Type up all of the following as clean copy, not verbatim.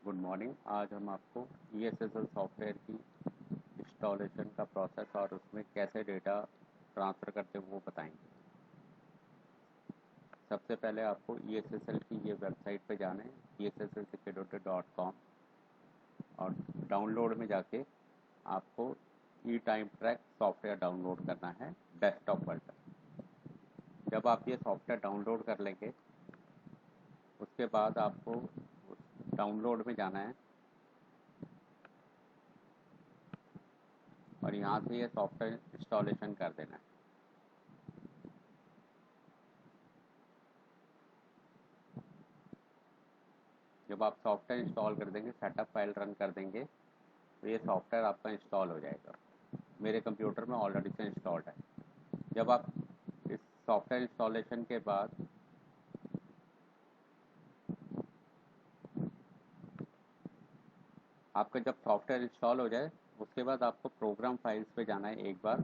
Good morning. आज हम आपको ESSL सॉफ्टवेयर की इंस्टॉलेशन का प्रोसेस और उसमें कैसे डेटा ट्रांसफ़र करते हैं वो बताएंगे। सबसे पहले आपको ESSL की ये वेबसाइट पे जाना है esslsecurity.com और डाउनलोड में जाके आपको टाइम ट्रैक सॉफ्टवेयर डाउनलोड करना है डेस्कटॉप वर्जन। जब आप ये सॉफ्टवेयर डाउनलोड कर लेंगे उसके बाद आपको डाउनलोड में जाना है और यहाँ से ये सॉफ्टवेयर इंस्टॉलेशन कर देना है। जब आप सॉफ्टवेयर इंस्टॉल कर देंगे, सेटअप फाइल रन कर देंगे तो ये सॉफ्टवेयर आपका इंस्टॉल हो जाएगा। मेरे कंप्यूटर में ऑलरेडी से इंस्टॉल्ड है। जब आप इस सॉफ्टवेयर इंस्टॉलेशन के बाद आपका जब सॉफ्टवेयर इंस्टॉल हो जाए उसके बाद आपको प्रोग्राम फाइल्स पे जाना है। एक बार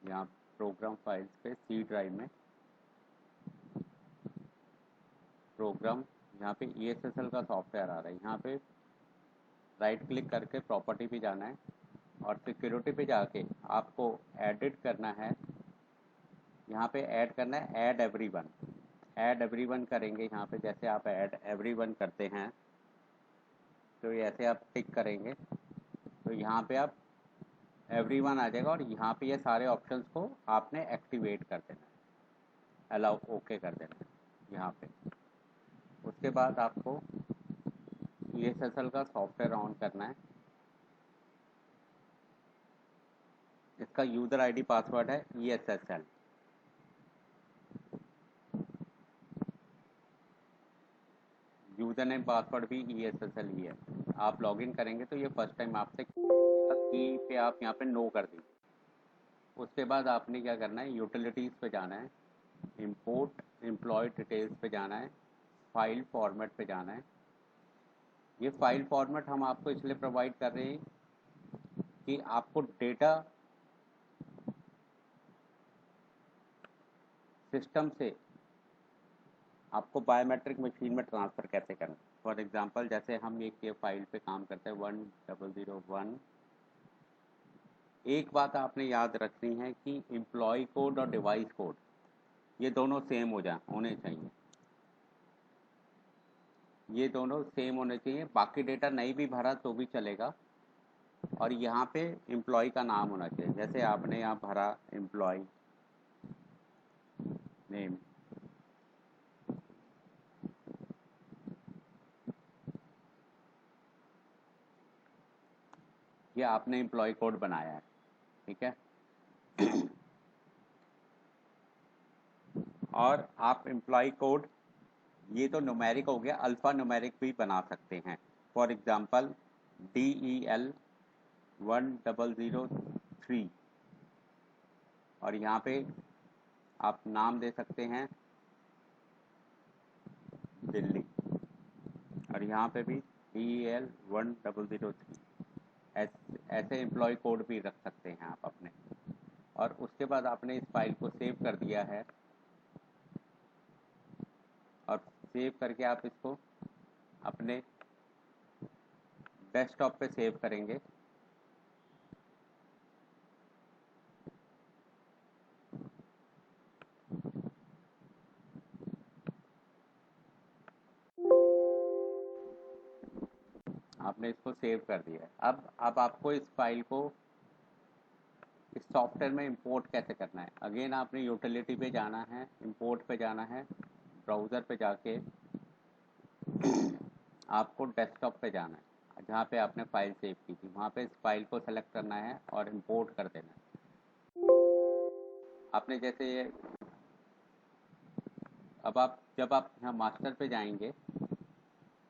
यहाँ प्रोग्राम फाइल्स पे सी ड्राइव में प्रोग्राम, यहाँ पे ESSL का सॉफ्टवेयर आ रहा है। यहाँ पे राइट क्लिक करके प्रॉपर्टी पे जाना है और सिक्योरिटी पे जाके आपको एडिट करना है। यहाँ पे ऐड करना है ऐड एवरीवन करेंगे। यहाँ पे जैसे आप ऐड एवरीवन करते हैं तो ऐसे आप टिक करेंगे तो यहाँ पे आप एवरीवन आ जाएगा और यहाँ पे ये सारे ऑप्शंस को आपने एक्टिवेट कर देना है, अलाउ ओके कर देना है यहाँ पे। उसके बाद आपको ESSL का सॉफ्टवेयर ऑन करना है। इसका यूज़र आईडी पासवर्ड है ESSL। यूज़र नेम पासवर्ड भी ESSL ही है। आप लॉगिन करेंगे तो ये फर्स्ट टाइम आपसे की पे आप यहाँ पे नो कर दीजिए। उसके बाद आपने क्या करना है, यूटिलिटीज़ पे जाना है, इंपोर्ट एम्प्लॉय डिटेल्स पे जाना है, फाइल फॉर्मेट पे जाना है। ये फाइल फॉर्मेट हम आपको इसलिए प्रोवाइड कर रहे हैं कि आपको डेटा सिस्टम से आपको बायोमेट्रिक मशीन में ट्रांसफ़र कैसे करना है। फॉर एग्जांपल जैसे हम एक ये फाइल पे काम करते हैं 1001। एक बात आपने याद रखनी है कि एम्प्लॉय कोड और डिवाइस कोड ये दोनों सेम होने चाहिए। ये दोनों सेम होने चाहिए। बाकी डेटा नहीं भी भरा तो भी चलेगा। और यहाँ पे एम्प्लॉय का नाम होना चाहिए। जैसे आपने यहाँ भरा एम्प्लॉय नेम, ये आपने एम्प्लॉय कोड बनाया है, ठीक है। और आप एम्प्लॉय कोड, ये तो न्यूमेरिक हो गया, अल्फ़ा न्यूमेरिक भी बना सकते हैं। फॉर एग्जांपल DEL 1003 और यहाँ पे आप नाम दे सकते हैं दिल्ली और यहाँ पे भी DEL 1003। ऐसे एम्प्लॉय कोड भी रख सकते हैं आप अपने। और उसके बाद आपने इस फाइल को सेव कर दिया है और सेव करके आप इसको अपने डेस्कटॉप पे सेव करेंगे। आपने इसको सेव कर दिया है। अब आपको इस फाइल को इस सॉफ्टवेयर में इंपोर्ट कैसे करना है। अगेन आपने यूटिलिटी पे जाना है, इंपोर्ट पे जाना है, ब्राउज़र पे जाके आपको डेस्कटॉप पे जाना है जहाँ पे आपने फाइल सेव की थी। वहाँ पे इस फाइल को सेलेक्ट करना है और इंपोर्ट कर देना है। आपने जैसे ये अब आप जब आप यहाँ मास्टर पे जाएंगे,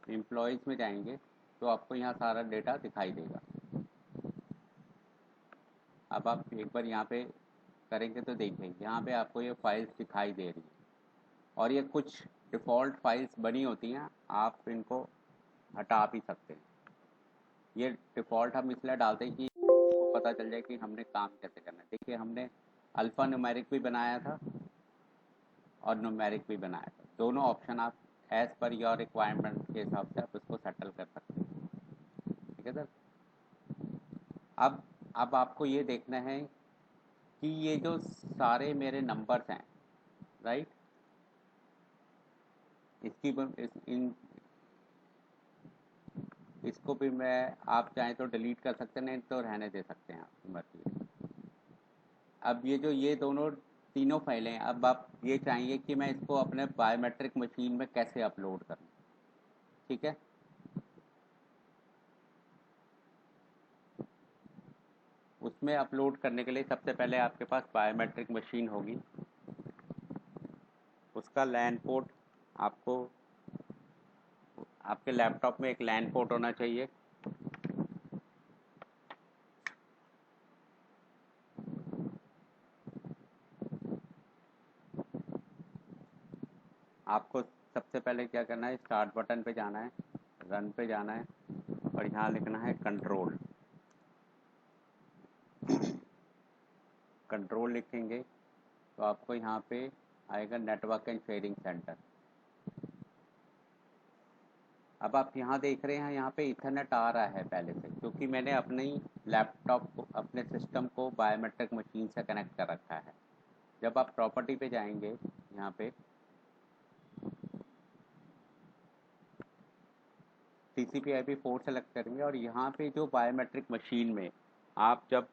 एम्प्लॉयज़ में जाएंगे तो आपको यहाँ सारा डेटा दिखाई देगा। अब आप एक बार यहाँ पे करेंगे तो देखिए यहाँ पे आपको ये फाइल्स दिखाई दे रही है और ये कुछ डिफ़ॉल्ट फाइल्स बनी होती हैं, आप इनको हटा भी सकते हैं। ये डिफ़ॉल्ट हम इसलिए डालते हैं कि आपको पता चल जाए कि हमने काम कैसे करना है। देखिए हमने अल्फ़ा न्यूमेरिक भी बनाया था और न्यूमेरिक भी बनाया था। दोनों ऑप्शन आप एज़ पर योर रिक्वायरमेंट के हिसाब से आप इसको सेटल कर सकते हैं। अब अब आपको ये देखना है कि ये जो सारे मेरे नंबर्स हैं, राइट, इसकी इसको भी मैं, आप चाहें तो डिलीट कर सकते हैं, नहीं तो रहने दे सकते हैं, आपकी मर्जी है। अब ये जो ये दोनों तीनों फाइलें हैं, अब आप ये चाहिए कि मैं इसको अपने बायोमेट्रिक मशीन में कैसे अपलोड करूं, ठीक है। उसमें अपलोड करने के लिए सबसे पहले आपके पास बायोमेट्रिक मशीन होगी, उसका लैन पोर्ट आपको, आपके लैपटॉप में एक लैन पोर्ट होना चाहिए। आपको सबसे पहले क्या करना है, स्टार्ट बटन पे जाना है, रन पे जाना है, और यहाँ लिखना है कंट्रोल। कंट्रोल लिखेंगे तो आपको यहाँ पे आएगा नेटवर्क एंड शेयरिंग सेंटर। अब आप यहाँ देख रहे हैं, यहाँ पे इथरनेट आ रहा है पहले से, क्योंकि मैंने अपने ही लैपटॉप को, अपने सिस्टम को बायोमेट्रिक मशीन से कनेक्ट कर रखा है। जब आप प्रॉपर्टी पे जाएंगे, यहाँ पे TCP/IP4 सेलेक्ट करेंगे, और यहाँ पे जो बायोमेट्रिक मशीन में आप जब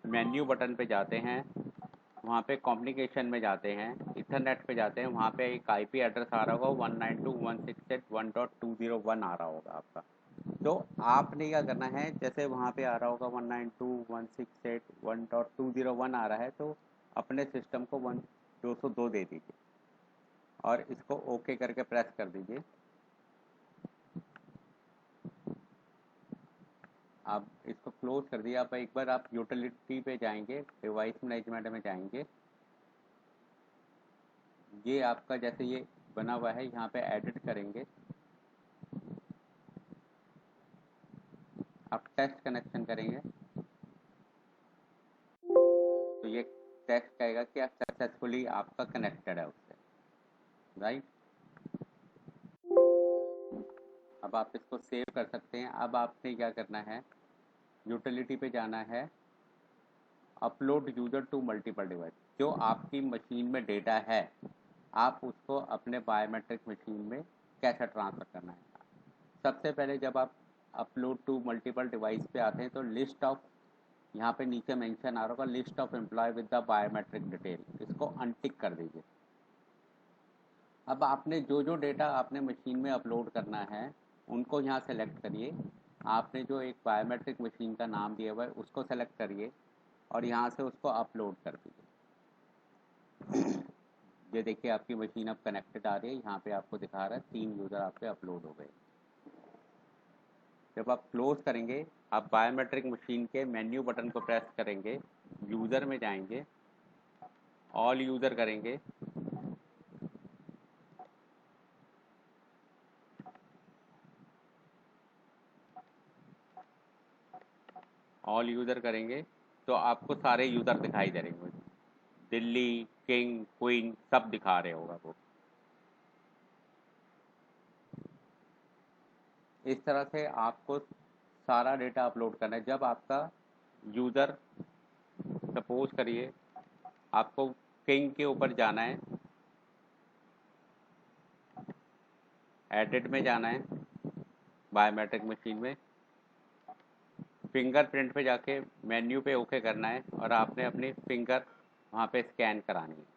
मेन्यू बटन पे जाते हैं, वहाँ पे कम्युनिकेशन में जाते हैं, इथरनेट पे जाते हैं, वहाँ पे एक IP एड्रेस आ रहा होगा 192.168.1.201 आ रहा होगा आपका। तो आपने क्या करना है, जैसे वहाँ पे आ रहा होगा 192.168.1.201 आ रहा है, तो अपने सिस्टम को 202 दे दीजिए और इसको ओके करके प्रेस कर दीजिए। आप इसको क्लोज कर दिए। अब एक बार आप यूटिलिटी पे जाएंगे, डिवाइस मैनेजमेंट में जाएंगे, ये आपका जैसे ये बना हुआ है, यहाँ पे एडिट करेंगे, आप टेस्ट कनेक्शन करेंगे तो ये टेस्ट कहेगा कि आप सक्सेसफुली आपका कनेक्टेड है उससे, राइट। अब आप इसको सेव कर सकते हैं। अब आपने क्या करना है, यूटिलिटी पे जाना है, upload user to multiple device. जो आपकी मशीन में डेटा है, आप उसको अपने बायोमेट्रिक मशीन में कैसे ट्रांसफ़र करना है। सबसे पहले जब आप अपलोड टू मल्टीपल डिवाइस पे आते हैं, तो लिस्ट ऑफ, यहाँ पे नीचे मेंशन आ रहा होगा list of employ with the biometric detail, इसको अनटिक कर दीजिए। अब आपने जो जो डेटा आपने मशीन में अपलोड करना है, उनको यहाँ सेलेक्ट करिए। आपने जो एक बायोमेट्रिक मशीन का नाम दिया हुआ है, उसको सेलेक्ट करिए और यहाँ से उसको अपलोड कर दीजिए। ये देखिए आपकी मशीन अब कनेक्टेड आ रही है, यहाँ पे आपको दिखा रहा है 3 यूज़र आपके अपलोड हो गए। जब आप क्लोज करेंगे, आप बायोमेट्रिक मशीन के मेन्यू बटन को प्रेस करेंगे, यूज़र में जाएंगे, ऑल यूज़र करेंगे, ऑल यूज़र करेंगे तो आपको सारे यूज़र दिखाई दे रहे होंगे, दिल्ली, किंग, क्वीन सब दिखा रहे होगा वो। इस तरह से आपको सारा डेटा अपलोड करना है। जब आपका यूज़र, सपोज करिए आपको किंग के ऊपर जाना है, एडिट में जाना है, बायोमेट्रिक मशीन में फिंगरप्रिंट पे जाके मेन्यू पे ओके करना है और आपने अपनी फिंगर वहाँ पे स्कैन करानी है।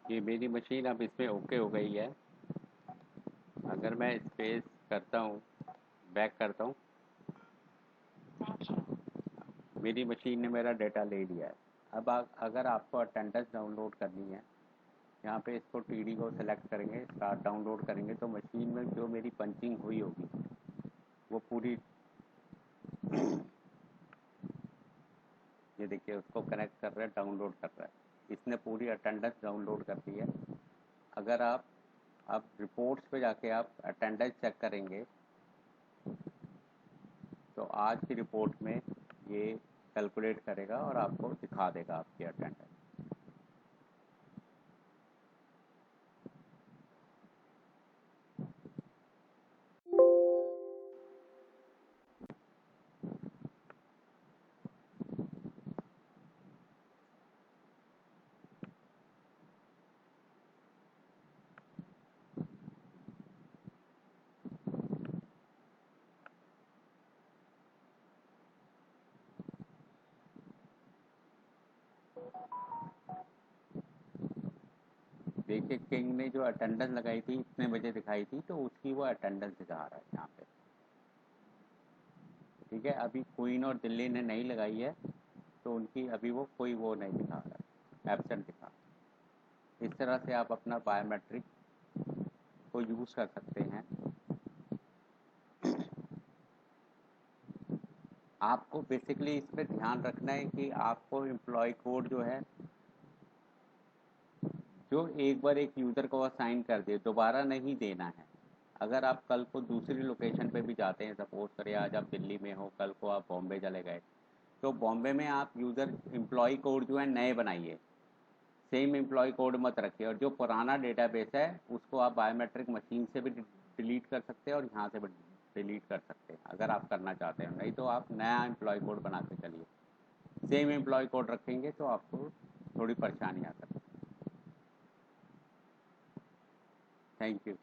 ये मेरी मशीन अब इसमें ओके हो गई है। अगर मैं स्पेस करता हूँ, बैक करता हूँ, मेरी मशीन ने मेरा डेटा ले लिया है। अब अगर आपको अटेंडेंस डाउनलोड करनी है, यहाँ पे इसको टीडी को सिलेक्ट करेंगे, स्टार्ट डाउनलोड करेंगे, तो मशीन में जो मेरी पंचिंग हुई होगी वो पूरी, ये देखिए उसको कनेक्ट कर रहा है, डाउनलोड कर रहा है, इसने पूरी अटेंडेंस डाउनलोड कर दी है। अगर आप अब रिपोर्ट्स पे जाके आप अटेंडेंस चेक करेंगे तो आज की रिपोर्ट में ये कैलकुलेट करेगा और आपको दिखा देगा आपकी अटेंडेंस। देखिए किंग ने जो अटेंडेंस लगाई थी इतने बजे दिखाई थी, तो उसकी वो अटेंडेंस दिखा रहा है यहाँ पे। ठीक है, अभी क्वीन और दिल्ली ने नहीं लगाई है तो उनकी अभी वो कोई वो नहीं दिखा रहा है, एब्सेंट दिखा रहा है। इस तरह से आप अपना बायोमेट्रिक को यूज़ कर सकते हैं। आपको बेसिकली इस पर ध्यान रखना है कि आपको एम्प्लॉय कोड जो है, जो एक बार एक यूज़र को असाइन कर दिए दोबारा नहीं देना है। अगर आप कल को दूसरी लोकेशन पे भी जाते हैं, सपोज करिए आज आप दिल्ली में हो, कल को आप बॉम्बे चले गए, तो बॉम्बे में आप यूज़र एम्प्लॉय कोड जो है नए बनाइए, सेम एम्प्लॉय कोड मत रखिए। और जो पुराना डेटाबेस है उसको आप बायोमेट्रिक मशीन से भी डिलीट कर सकते हैं और यहाँ से भी डिलीट कर सकते हैं अगर आप करना चाहते हैं। नहीं तो आप नया एम्प्लॉय कोड बना के चलिए, सेम एम्प्लॉय कोड रखेंगे तो आपको थोड़ी परेशानी आ सकती है। Thank you.